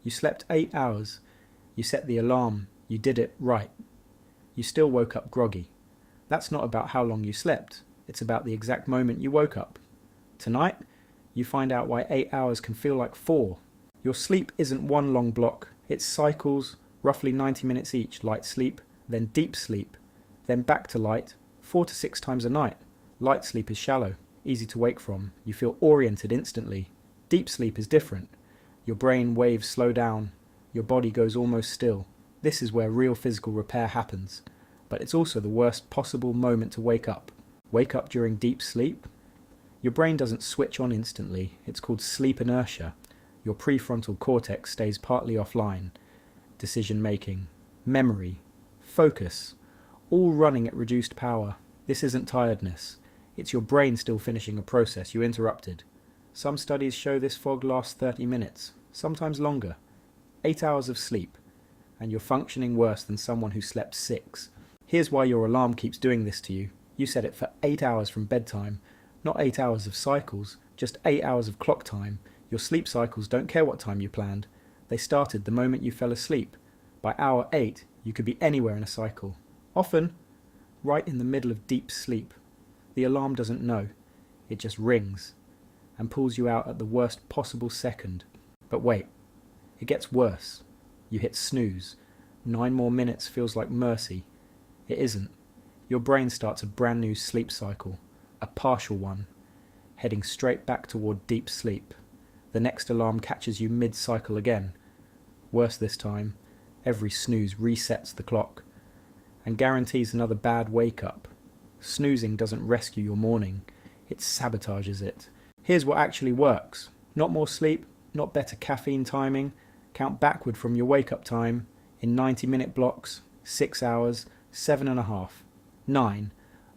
You slept 8 hours. You set the alarm. You did it right. You still woke up groggy. That's not about how long you slept. It's about the exact moment you woke up. Tonight, you find out why 8 hours can feel like 4. Your sleep isn't one long block. It's cycles, roughly 90 minutes each. Light sleep, then deep sleep, then back to light, 4 to 6 times a night. Light sleep is shallow, easy to wake from. You feel oriented instantly. Deep sleep is different. Your brain waves slow down. Your body goes almost still. This is where real physical repair happens. But it's also the worst possible moment to wake up. Wake up during deep sleep. Your brain doesn't switch on instantly. It's called sleep inertia. Your prefrontal cortex stays partly offline. Decision making, memory, focus, all running at reduced power. This isn't tiredness. It's your brain still finishing a process you interrupted. Some studies show this fog lasts 30 minutes, sometimes longer. 8 hours of sleep, and you're functioning worse than someone who slept 6. Here's why your alarm keeps doing this to you. You set it for 8 hours from bedtime, not 8 hours of cycles, just 8 hours of clock time. Your sleep cycles don't care what time you planned. They started the moment you fell asleep. By hour 8, you could be anywhere in a cycle. Often, right in the middle of deep sleep. The alarm doesn't know. It just rings and pulls you out at the worst possible second. But wait, it gets worse. You hit snooze. 9 more minutes feels like mercy. It isn't. Your brain starts a brand new sleep cycle, a partial one, heading straight back toward deep sleep. The next alarm catches you mid-cycle again. Worse this time, every snooze resets the clock and guarantees another bad wake-up. Snoozing doesn't rescue your morning, it sabotages it. Here's what actually works. Not more sleep, not better caffeine timing. Count backward from your wake-up time in 90-minute blocks, 6 hours, 7.5, 9.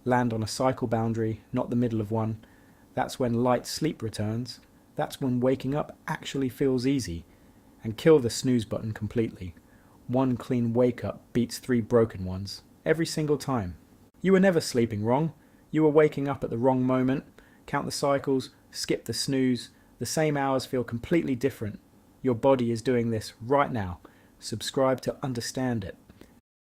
Land on a cycle boundary, not the middle of one. That's when light sleep returns. That's when waking up actually feels easy. And kill the snooze button completely. 1 clean wake-up beats 3 broken ones, every single time. You were never sleeping wrong. You were waking up at the wrong moment. Count the cycles, skip the snooze. The same hours feel completely different. Your body is doing this right now. Subscribe to understand it.